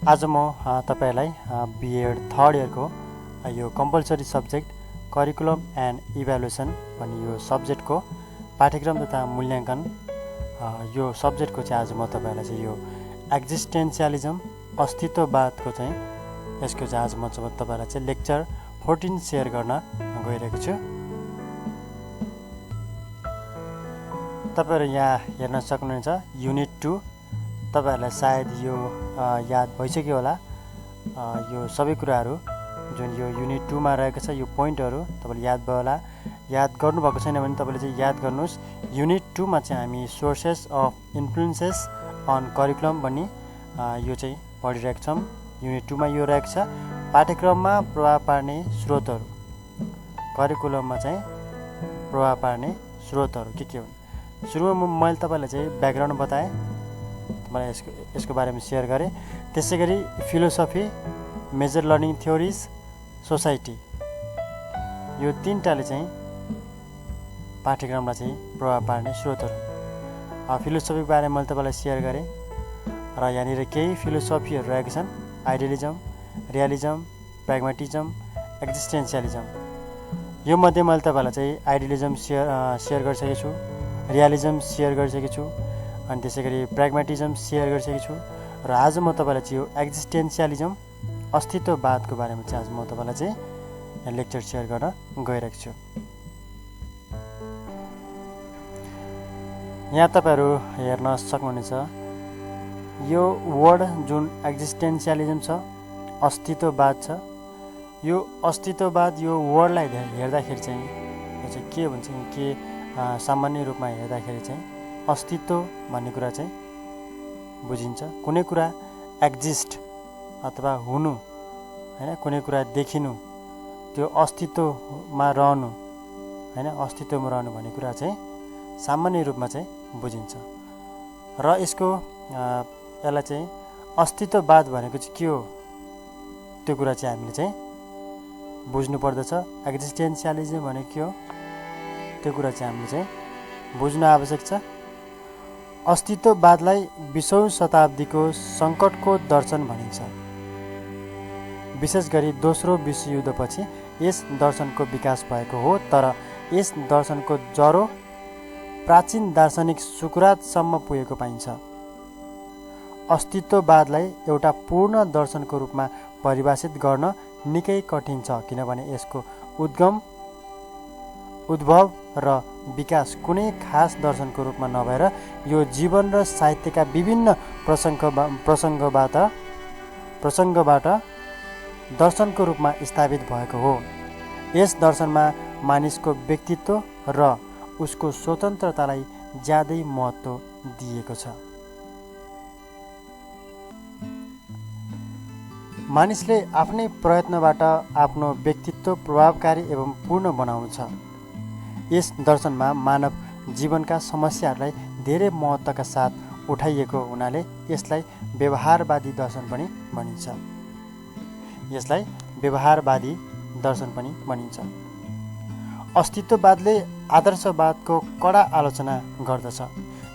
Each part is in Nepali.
आज म तपाईलाई बीएड थर्ड इयरको यो compulsory subject curriculum and evaluation भन्ने यो सब्जेक्टको पाठ्यक्रम तथा मूल्याङ्कन यो सब्जेक्टको चाहिँ आज म तपाईलाई चाहिँ यो एक्जिस्टेन्सियलिजम अस्तित्ववादको चाहिँ यसको चाहिँ आज म तपाईलाई चाहिँ लेक्चर 14 सेयर गर्न गइरहेको छु। तपाईहरु यहाँ हेर्न सक्नुहुन्छ युनिट 2। तपाईहरुलाई सायद यो याद भइसक्यो होला। यो सबै कुराहरू जुन यो युनिट 2 मा रहेको छ यो पोइन्टहरू तपाईले याद भयो होला। याद गर्नुभएको छैन भने तपाईले चाहिँ याद गर्नुस्। युनिट 2 मा चाहिँ हामी sources of influences on curriculum भन्ने यो चाहिँ पढिरहेका छौं। युनिट 2 मा यो रहेको छ पाठ्यक्रममा प्रभाव पार्ने स्रोतहरू। करिकुलममा चाहिँ प्रभाव पार्ने स्रोतहरू के हुन्। सुरुमा मैले तपाईलाई चाहिँ ब्याकग्राउन्ड बताएँ, मलाई यसको बारेमा शेयर गरेँ। त्यसैगरी philosophy, major learning theories, society यो तीनटाले चाहिँ पाठ्यक्रमलाई चाहिँ प्रभाव पार्ने स्रोतहरू। फिलोसफीको बारेमा मैले तपाईलाई शेयर गरेँ र यहाँनिर केही फिलोसफीहरू रहेका छन्। आइडियलिजम, रियलिजम, प्र्याग्मेटिजम, एक्जिस्टेन्सियलिजम। यो मध्ये मैले तपाईलाई चाहिँ आइडियलिजम शेयर गरिसकेको छु, रियलिजम शेयर गरिसकेको छु, अनि त्यसैगरी प्र्याग्मेटिजम शेयर गरिसकेको छु र आज म तपाईलाई चाहिँ यो एक्जिस्टेन्सियलिजम अस्तित्ववादको बारेमा चाहिँ आज म तपाईलाई चाहिँ लेक्चर शेयर गर्न गइरहेको छु। यहाँ तपाईहरु हेर्न सक्नुहुनेछ यो वर्ड जुन एक्जिस्टेन्सियलिजम छ, अस्तित्ववाद छ। यो अस्तित्ववाद यो वर्डलाई हेर्दाखेरि चाहिँ यो चाहिँ के भन्छ के सामान्य रूपमा हेर्दाखेरि चाहिँ अस्तित्व भन्ने कुरा चाहिँ बुझिन्छ। कुनै कुरा एक्जिस्ट अथवा हुनु हैन, कुनै कुरा देखिनु, त्यो अस्तित्वमा रहनु हैन, अस्तित्वमा रहनु भन्ने कुरा चाहिँ सामान्य रूपमा चाहिँ बुझिन्छ। र यसको यसलाई चाहिँ अस्तित्ववाद भनेको चाहिँ के हो त्यो कुरा चाहिँ हामीले चाहिँ बुझ्नु पर्दछ। एक्जिस्टेन्सियलिजम भनेको के हो त्यो कुरा चाहिँ हामीले चाहिँ बुझ्नु आवश्यक छ। अस्तित्ववादलाई 20औं शताब्दीको सङ्कटको दर्शन भनिन्छ। विशेष गरी दोस्रो विश्वयुद्धपछि यस दर्शनको विकास भएको हो, तर यस दर्शनको जरो प्राचीन दार्शनिक सुकरातसम्म पुगेको पाइन्छ। अस्तित्ववादलाई एउटा पूर्ण दर्शनको रूपमा परिभाषित गर्न निकै कठिन छ, किनभने यसको उद्भव र विकास कुनै खास दर्शनको रूपमा नभएर यो जीवन र साहित्यका विभिन्न प्रसङ्गबाट दर्शनको रूपमा स्थापित भएको हो। यस दर्शनमा मानिसको व्यक्तित्व र उसको स्वतन्त्रतालाई ज्यादै महत्त्व दिएको छ। मानिसले आफ्नै प्रयत्नबाट आफ्नो व्यक्तित्व प्रभावकारी एवं पूर्ण बनाउँछ। यस दर्शनमा मानव जीवनका समस्याहरूलाई धेरै महत्त्वका साथ उठाइएको हुनाले यसलाई व्यवहारवादी दर्शन पनि भनिन्छ। यसलाई व्यवहारवादी दर्शन पनि भनिन्छ। अस्तित्ववादले आदर्शवादको कडा आलोचना गर्दछ,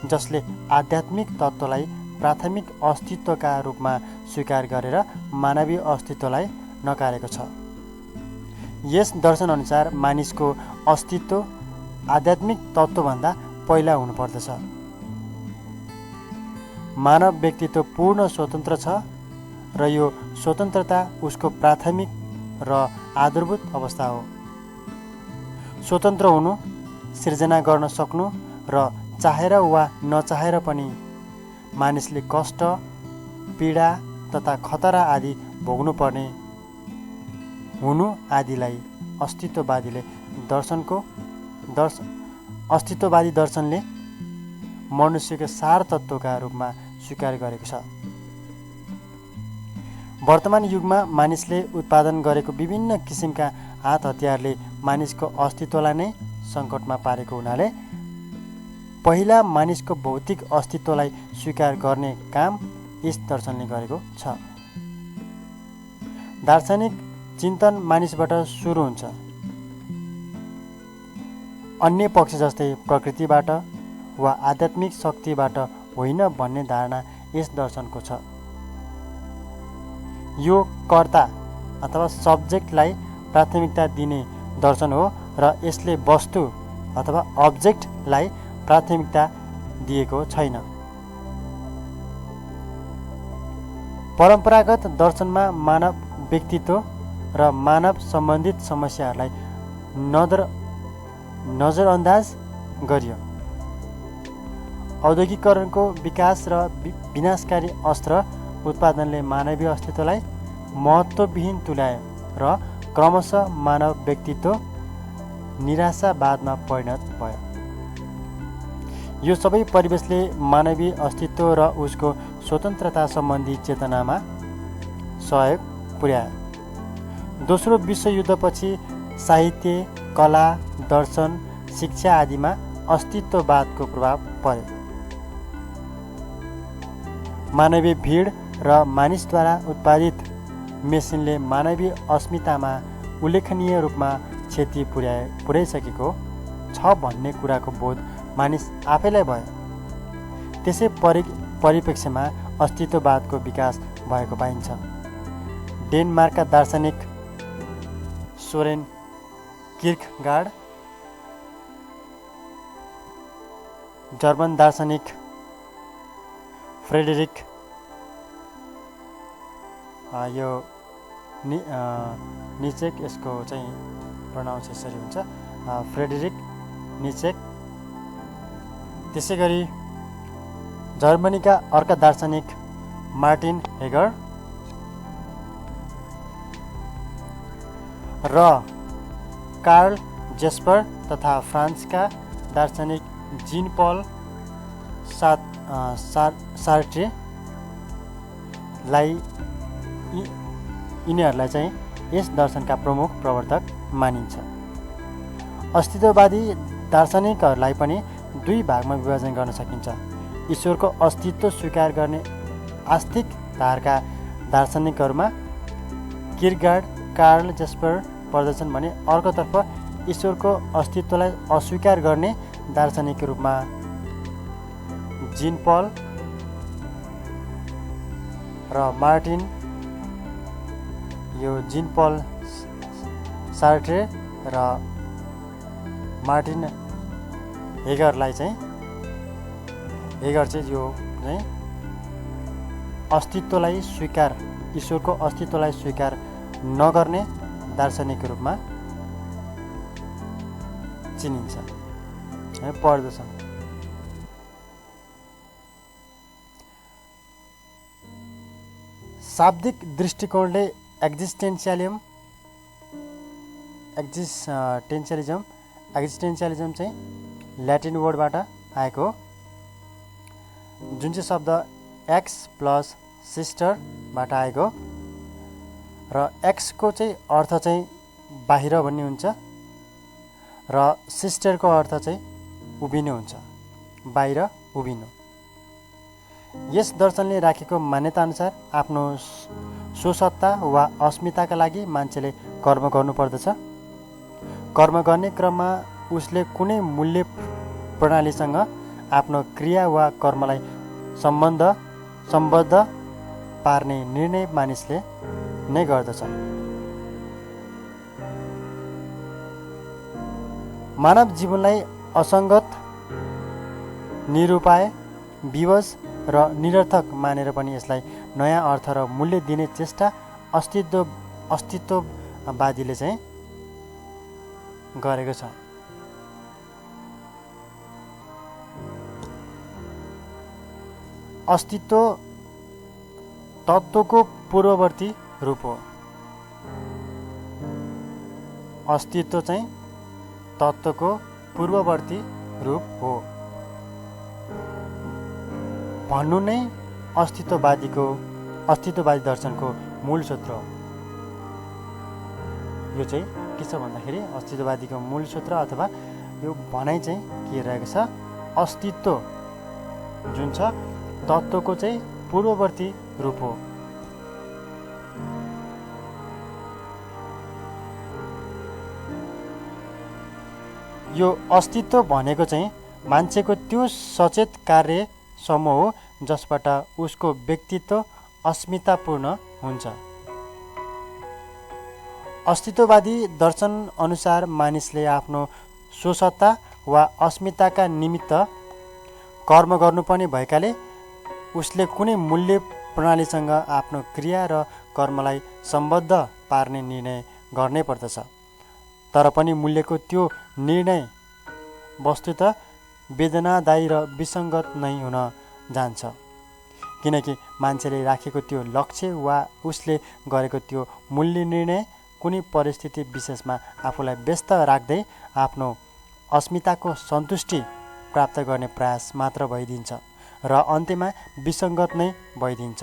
जसले आध्यात्मिक तत्त्वलाई प्राथमिक अस्तित्वका रूपमा स्वीकार गरेर मानवीय अस्तित्वलाई नकारेको छ। यस दर्शन अनुसार मानिसको अस्तित्व आध्यात्मिक तत्त्वभन्दा पहिला हुनुपर्दछ। मानव व्यक्तित्व पूर्ण स्वतन्त्र छ र यो स्वतन्त्रता उसको प्राथमिक र आधारभूत अवस्था हो। स्वतन्त्र हुनु, सिर्जना गर्न सक्नु र चाहेर वा नचाहेर पनि मानिसले कष्ट, पीडा तथा खतरा आदि भोग्नुपर्ने हुनु आदिलाई अस्तित्ववादी दर्शनले मनुष्यको सार तत्त्वका रूपमा स्वीकार गरेको छ। वर्तमान युगमा मानिसले उत्पादन गरेको विभिन्न किसिमका हात हतियारले मानिसको अस्तित्वलाई नै सङ्कटमा पारेको हुनाले पहिला मानिसको भौतिक अस्तित्वलाई स्वीकार गर्ने काम यस दर्शनले गरेको छ। दार्शनिक चिन्तन मानिसबाट सुरु हुन्छ। अन्य पक्ष जस्तै प्रकृतिबाट वा आध्यात्मिक शक्तिबाट होइन भन्ने धारणा यस दर्शनको छ। यो कर्ता अथवा सब्जेक्टलाई प्राथमिकता दिने दर्शन हो र यसले वस्तु अथवा अब्जेक्टलाई प्राथमिकता दिएको छैन। परम्परागत दर्शनमा मानव व्यक्तित्व र मानव सम्बन्धित समस्याहरूलाई नजरअन्दाज गरियो। औद्योगिकीकरणको विकास र विनाशकारी अस्त्र उत्पादनले मानवीय अस्तित्वलाई महत्त्वविहीन तुल्यायो र क्रमशः मानव व्यक्तित्व निराशावादमा परिणत भयो। यो सबै परिवेशले मानवीय अस्तित्व र उसको स्वतन्त्रता सम्बन्धी चेतनामा सहयोग पुर्यायो। दोस्रो विश्वयुद्धपछि साहित्य, कला, दर्शन, शिक्षा आदिमा अस्तित्ववादको प्रभाव पर्यो। मानवीय भिड र मानिसद्वारा उत्पादित मेसिनले मानवीय अस्मितामा उल्लेखनीय रूपमा क्षति पुर्याइसकेको छ भन्ने कुराको बोध मानिस आफैलाई भयो। त्यसै परिप्रेक्ष्यमा अस्तित्ववादको विकास भएको पाइन्छ। डेनमार्कका दार्शनिक सोरेन किर्कगार्ड, जर्मन दार्शनिक फ्रेडरिक यो निचेक, यसको चाहिँ प्रोनाउन्स यसरी हुन्छ फ्रेडरिक निचेक। त्यसै गरी जर्मनीका अर्का दार्शनिक मार्टिन हेगर र कार्ल जेस्पर तथा फ्रान्सका दार्शनिक जीन पल सार्ट्रेलाई यिनीहरूलाई चाहिँ यस दर्शनका प्रमुख प्रवर्तक मानिन्छ। अस्तित्ववादी दार्शनिकहरूलाई पनि दुई भागमा विभाजन गर्न सकिन्छ। ईश्वरको अस्तित्व स्वीकार गर्ने आस्तिक धारका दार्शनिकहरूमा किर्कगार्ड, कार्ल जेस्पर पर्दछन् भने अर्कोतर्फ ईश्वरको अस्तित्वलाई अस्वीकार गर्ने दार्शनिकको रूपमा जीन पल र मार्टिन, यो जीन पल सार्ट्रे र मार्टिन हेगर चाहिँ यो चाहिँ अस्तित्वलाई स्वीकार, ईश्वरको अस्तित्वलाई स्वीकार नगर्ने दार्शनिकको रूपमा चिनिन्छ पर्दछन्। शाब्दिक दृष्टिकोणले एक्जिस्टेन्सियलिजम चाहिँ ल्याटिन वर्डबाट आएको हो, जुन चाहिँ शब्द एक्स प्लस सिस्टरबाट आएको र एक्सको चाहिँ अर्थ चाहिँ बाहिर भन्ने हुन्छ र सिस्टरको अर्थ चाहिँ उभिनु हुन्छ, बाहिर उभिनु। यस दर्शनले राखेको मान्यताअनुसार आफ्नो स्वसत्ता वा अस्मिताका लागि मान्छेले कर्म गर्नुपर्दछ। कर्म गर्ने क्रममा उसले कुनै मूल्य प्रणालीसँग आफ्नो क्रिया वा कर्मलाई सम्बद्ध पार्ने निर्णय मानिसले नै गर्दछ। मानव जीवनलाई असङ्गत, निरुपाय, विवश र निरर्थक मानेर पनि यसलाई नयाँ अर्थ र मूल्य दिने चेष्टा अस्तित्ववादीले चाहिँ गरेको छ। अस्तित्व तत्त्वको पूर्ववर्ती रूप हो। अस्तित्व चाहिँ तत्त्वको पूर्ववर्ती रूप हो भन्नु नै अस्तित्ववादी दर्शनको मूल सूत्र हो। यो चाहिँ के छ भन्दाखेरि अस्तित्ववादीको मूल सूत्र अथवा यो भनाइ चाहिँ के रहेको छ, अस्तित्व जुन छ तत्त्वको चाहिँ पूर्ववर्ती रूप हो। यो अस्तित्व भनेको चाहिँ मान्छेको त्यो सचेत कार्य समूह हो जसबाट उसको व्यक्तित्व अस्मितापूर्ण हुन्छ। अस्तित्ववादी दर्शन अनुसार मानिसले आफ्नो स्वसत्ता वा अस्मिताका निमित्त कर्म गर्नुपर्ने भएकाले उसले कुनै मूल्य प्रणालीसँग आफ्नो क्रिया र कर्मलाई सम्बद्ध पार्ने निर्णय गर्नै पर्दछ। तर पनि मूल्यको त्यो निर्णय वस्तुतः वेदनादायी र विसङ्गत नै हुन जान्छ, किनकि मान्छेले राखेको त्यो लक्ष्य वा उसले गरेको त्यो मूल्य निर्णय कुनै परिस्थिति विशेषमा आफूलाई व्यस्त राख्दै आफ्नो अस्मिताको सन्तुष्टि प्राप्त गर्ने प्रयास मात्र भइदिन्छ र अन्त्यमा विसङ्गत नै भइदिन्छ।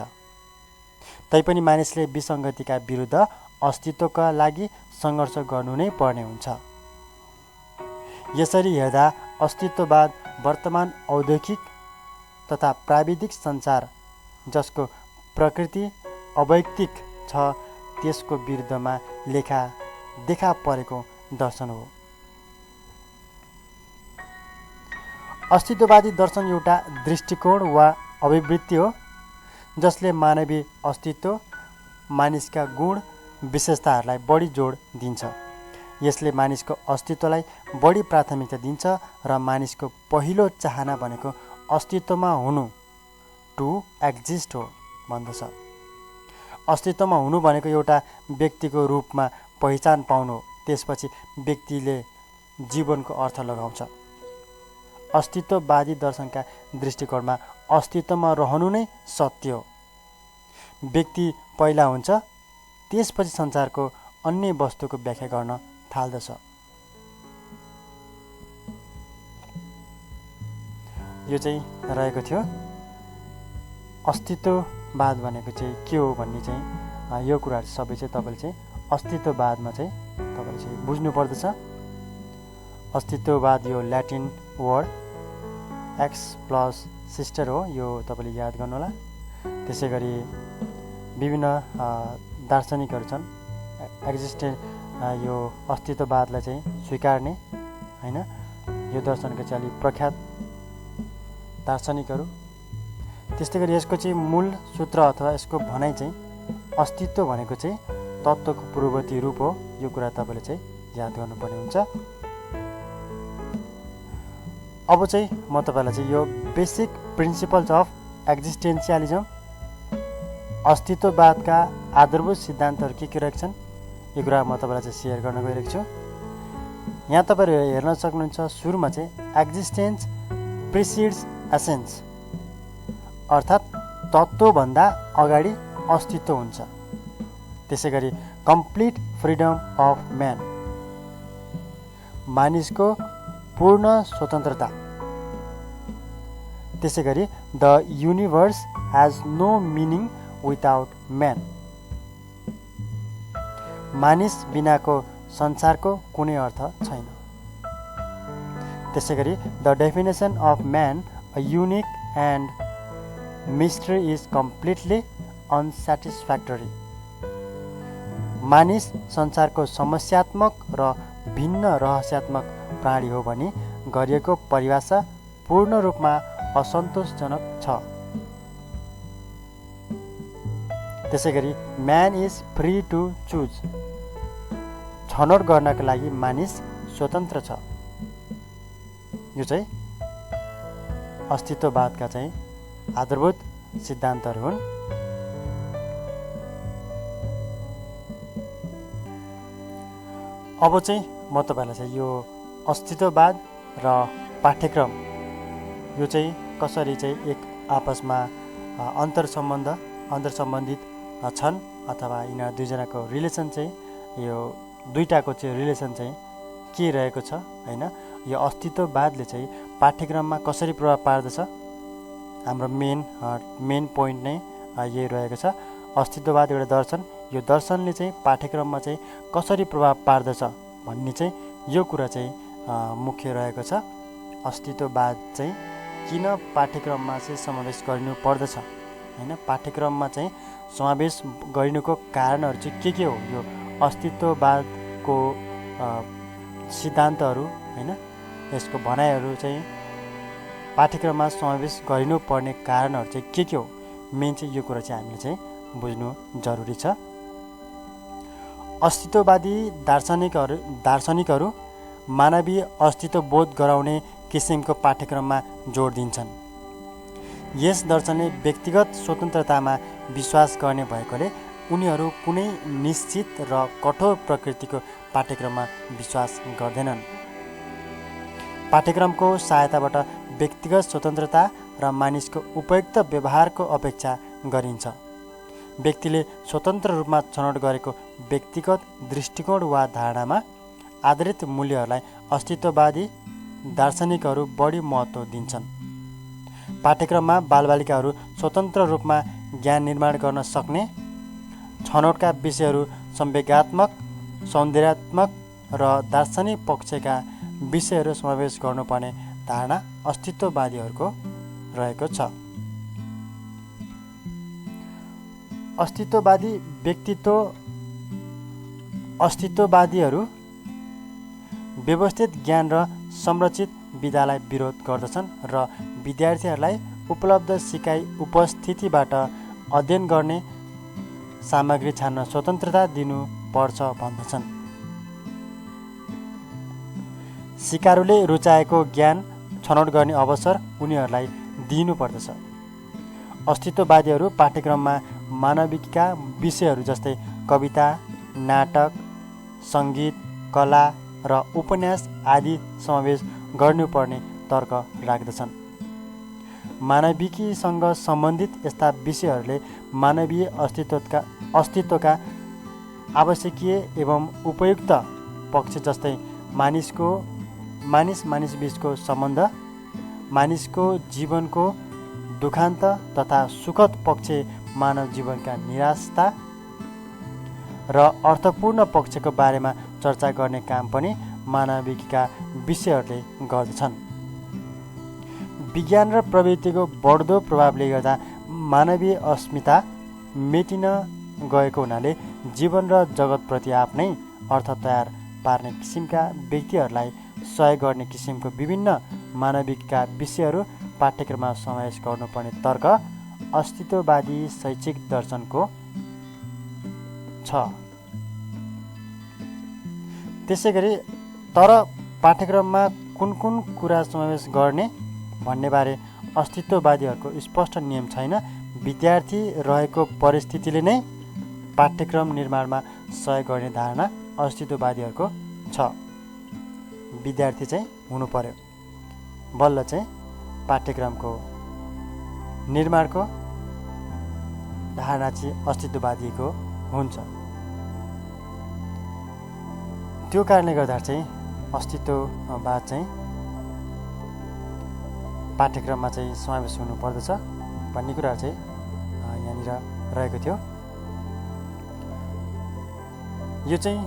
तैपनि मानिसले विसङ्गतिका विरुद्ध अस्तित्वका लागि सङ्घर्ष गर्नु नै पर्ने हुन्छ। यसरी हेर्दा अस्तित्ववाद वर्तमान औद्योगिक तथा प्राविधिक संसार जसको प्रकृति अवैयक्तिक छ त्यसको विरुद्धमा देखा परेको दर्शन हो। अस्तित्ववादी दर्शन एउटा दृष्टिकोण वा अभिवृत्ति हो जसले मानवीय अस्तित्व, मानिसका गुण विशेषताहरूलाई बढी जोड दिन्छ। यसले मानिसको अस्तित्वलाई बढी प्राथमिकता दिन्छ र मानिसको पहिलो चाहना भनेको अस्तित्वमा हुनु, टु एक्जिस्ट हो भन्दछ। अस्तित्वमा हुनु भनेको एउटा व्यक्तिको रूपमा पहिचान पाउनु हो। त्यसपछि व्यक्तिले जीवनको अर्थ लगाउँछ। अस्तित्ववादी दर्शनका दृष्टिकोणमा अस्तित्वमा रहनु नै सत्य हो। व्यक्ति पहिला हुन्छ, त्यसपछि संसारको अन्य वस्तुको व्याख्या गर्न थाल्दछ। यो चाहिँ रहेको थियो अस्तित्ववाद भनेको चाहिँ के हो भन्ने चाहिँ यो कुराहरू सबै चाहिँ तपाईँले चाहिँ अस्तित्ववादमा चाहिँ तपाईँले चाहिँ बुझ्नु पर्दछ। अस्तित्ववाद यो Latin word x plus sister हो, यो तपाईँले याद गर्नुहोला। त्यसै गरी विभिन्न दार्शनिकहरू छन् यो अस्तित्ववादलाई चाहिँ स्वीकार्ने होइन। यो दर्शनको चाहिँ अलिक प्रख्यात दार्शनिकहरू। त्यस्तै गरी यसको चाहिँ मूल सूत्र अथवा यसको भनाइ चाहिँ अस्तित्व भनेको चाहिँ तत्त्वको पूर्ववर्ती रूप हो। यो कुरा तपाईँले चाहिँ याद गर्नुपर्ने हुन्छ। अब चाहिँ म तपाईँलाई चाहिँ यो बेसिक प्रिन्सिपल्स अफ एक्जिस्टेन्सियलिजम अस्तित्ववादका आधारभूत सिद्धान्तहरू के रहेका छन् यो कुरा म तपाईँलाई चाहिँ सेयर गर्न गइरहेको छु। यहाँ तपाईँहरू हेर्न सक्नुहुन्छ सुरुमा चाहिँ एक्जिस्टेन्स प्रिसिड्स एसेन्स, अर्थात् तत्त्वभन्दा अगाडि अस्तित्व हुन्छ। त्यसै गरी कम्प्लिट फ्रिडम अफ म्यान, मानिसको पूर्ण स्वतन्त्रता। त्यसै गरी the universe has no meaning without man, मानिस बिनाको संसारको कुनै अर्थ छैन। त्यसै गरी the definition of man a unique and mystery is completely unsatisfactory, मानिस संसारको समस्यात्मक र भिन्न रहस्यात्मक प्राणी हो भनी गरिएको परिभाषा पूर्ण रूपमा असन्तोषजनक छ। त्यसै गरी man is free to choose, छनौट गर्नका लागि मानिस स्वतन्त्र छ। यो चाहिँ अस्तित्ववादका चाहिँ आधारभूत सिद्धान्तहरू हुन्। अब चाहिँ म तपाईँलाई चाहिँ यो अस्तित्ववाद र पाठ्यक्रम यो चाहिँ कसरी चाहिँ एक आपसमा अन्तर्सम्बन्धित छन् अथवा यिनीहरू दुईजनाको रिलेसन चाहिँ यो दुईटाको चाहिँ रिलेसन चाहिँ के रहेको छ होइन। यो अस्तित्ववादले चाहिँ पाठ्यक्रममा कसरी प्रभाव पार्दछ, हाम्रो मेन पोइन्ट नै यही रहेको छ। अस्तित्ववाद एउटा दर्शन, यो दर्शनले चाहिँ पाठ्यक्रममा चाहिँ कसरी प्रभाव पार्दछ भन्ने चाहिँ यो कुरा चाहिँ मुख्य रहेको छ। अस्तित्ववाद चाहिँ किन पाठ्यक्रममा चाहिँ समावेश गरिनु पर्दछ होइन, पाठ्यक्रममा चाहिँ समावेश गरिनुको कारणहरू चाहिँ के हो, यो अस्तित्ववादको सिद्धान्तहरू होइन, यसको भनाइहरू चाहिँ पाठ्यक्रममा समावेश गरिनुपर्ने कारणहरू चाहिँ के हो, मेन चाहिँ यो कुरा चाहिँ हामीले चाहिँ बुझ्नु जरुरी छ। अस्तित्ववादी दार्शनिकहरू मानवीय अस्तित्व बोध गराउने किसिमको पाठ्यक्रममा जोड दिन्छन्। यस दर्शनले व्यक्तिगत स्वतन्त्रतामा विश्वास गर्ने भएकोले उनीहरू कुनै निश्चित र कठोर प्रकृतिको पाठ्यक्रममा विश्वास गर्दैनन्। पाठ्यक्रमको सहायताबाट व्यक्तिगत स्वतन्त्रता र मानिसको उपयुक्त व्यवहारको अपेक्षा गरिन्छ। व्यक्तिले स्वतन्त्र रूपमा छनौट गरेको व्यक्तिगत दृष्टिकोण वा धारणामा आधारित मूल्यहरूलाई अस्तित्ववादी दार्शनिकहरू बढी महत्त्व दिन्छन्। पाठ्यक्रममा बालबालिकाहरू स्वतन्त्र रूपमा ज्ञान निर्माण गर्न सक्ने छनौटका विषयहरू संवेगात्मक, सौन्दर्यात्मक र दार्शनिक पक्षका विषयहरू समावेश गर्नुपर्ने धारणा अस्तित्ववादीहरूको रहेको छ। अस्तित्ववादीहरू व्यवस्थित ज्ञान र संरचित विधालाई विरोध गर्दछन् र विद्यार्थीहरूलाई उपलब्ध सिकाइ उपस्थितिबाट अध्ययन गर्ने सामग्री छान्न स्वतन्त्रता दिनुपर्छ भन्दछन्। सिकारुले रुचाएको ज्ञान छनौट गर्ने अवसर उनीहरूलाई दिनुपर्दछ। अस्तित्ववादीहरू पाठ्यक्रममा मानविकका विषयहरू जस्तै कविता, नाटक, सङ्गीत, कला र उपन्यास आदि समावेश गर्नुपर्ने तर्क राख्दछन्। मानविकीसँग सम्बन्धित यस्ता विषयहरूले मानवीय अस्तित्वका आवश्यकीय एवं उपयुक्त पक्ष जस्तै मानिस बीचको सम्बन्ध, मानिसको जीवनको दुखान्त तथा सुखद पक्ष, मानव जीवनका निराशा र अर्थपूर्ण पक्षको बारेमा चर्चा गर्ने काम पनि मानविकीका विषयहरूले गर्दछन्। विज्ञान र प्रविधिको बढ्दो प्रभावले गर्दा मानवीय अस्मिता मेटिन गएको हुनाले जीवन र जगतप्रति आफ्नै अर्थ तयार पार्ने किसिमका व्यक्तिहरूलाई सहयोग गर्ने किसिमको विभिन्न मानविकका विषयहरू पाठ्यक्रममा समावेश गर्नुपर्ने तर्क अस्तित्ववादी शैक्षिक दर्शनको छ। त्यसैगरी तर पाठ्यक्रममा कुन कुरा समावेश गर्ने भन्नेबारे अस्तित्ववादीहरूको स्पष्ट नियम छैन। विद्यार्थी रहेको परिस्थितिले नै पाठ्यक्रम निर्माणमा सहयोग गर्ने धारणा अस्तित्ववादीहरूको छ। विद्यार्थी चाहिँ हुनु पर्यो, बल्ल चाहिँ पाठ्यक्रमको निर्माणको धारणा चाहिँ अस्तित्ववादीको हुन्छ। त्यो कारणले गर्दा चाहिँ अस्तित्ववाद चाहिँ पाठ्यक्रममा चाहिँ समावेश हुनुपर्दछ भन्ने कुरा चाहिँ यहाँनिर रहेको थियो। यो चाहिँ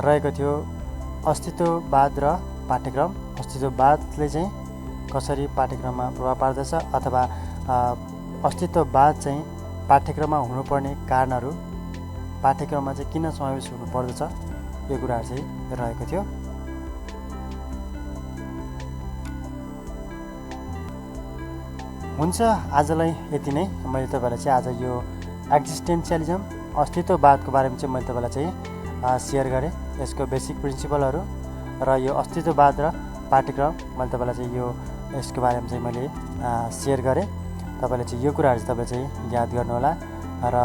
रहेको थियो अस्तित्ववाद र पाठ्यक्रम। अस्तित्ववादले चाहिँ कसरी पाठ्यक्रममा प्रभाव पार्दछ अथवा अस्तित्ववाद चाहिँ पाठ्यक्रममा हुनुपर्ने कारणहरू, पाठ्यक्रममा चाहिँ किन समावेश हुनुपर्दछ, यो कुराहरू चाहिँ रहेको थियो। हुन्छ, आजलाई यति नै। मैले तपाईँलाई चाहिँ आज यो एक्जिस्टेन्सियलिजम अस्तित्ववादको बारेमा चाहिँ मैले तपाईँलाई चाहिँ सेयर गरेँ, यसको बेसिक प्रिन्सिपलहरू र यो अस्तित्ववाद र पाठ्यक्रम मैले तपाईँलाई चाहिँ यसको बारेमा चाहिँ मैले सेयर गरेँ। तपाईँले चाहिँ यो कुराहरू चाहिँ तपाईँले चाहिँ याद गर्नुहोला र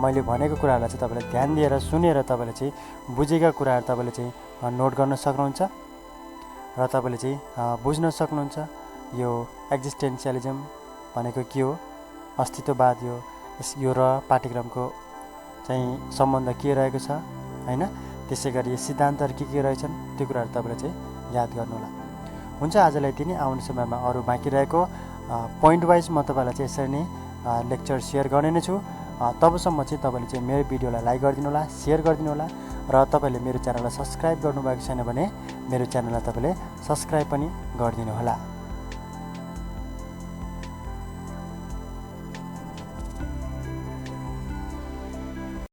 मैले भनेको कुराहरूलाई चाहिँ तपाईँले ध्यान दिएर सुनेर तपाईँले चाहिँ बुझेका कुराहरू तपाईँले चाहिँ नोट गर्न सक्नुहुन्छ र तपाईँले चाहिँ बुझ्न सक्नुहुन्छ यो एक्जिस्टेन्सियलिजम भनेको के हो, अस्तित्ववाद यो र पाठ्यक्रमको चाहिँ सम्बन्ध के रहेको छ हैन। त्यसै गरी यो सिद्धान्तहरू के रहेछन् त्यो कुराहरू तपाईँले चाहिँ याद गर्नुहोला। हुन्छ, आजलाई यति नै। आउने समयमा अरू बाँकी रहेको पोइन्ट वाइज म तपाईँलाई चाहिँ यसरी नै लेक्चर सेयर गर्ने नै छु। तबसम्म चाहिँ तपाईँले चाहिँ मेरो भिडियोलाई लाइक गरिदिनु होला, सेयर गरिदिनु होला र तपाईँले मेरो च्यानललाई सब्सक्राइब गर्नुभएको छैन भने मेरो च्यानललाई तपाईँले सब्सक्राइब पनि गरिदिनु होला।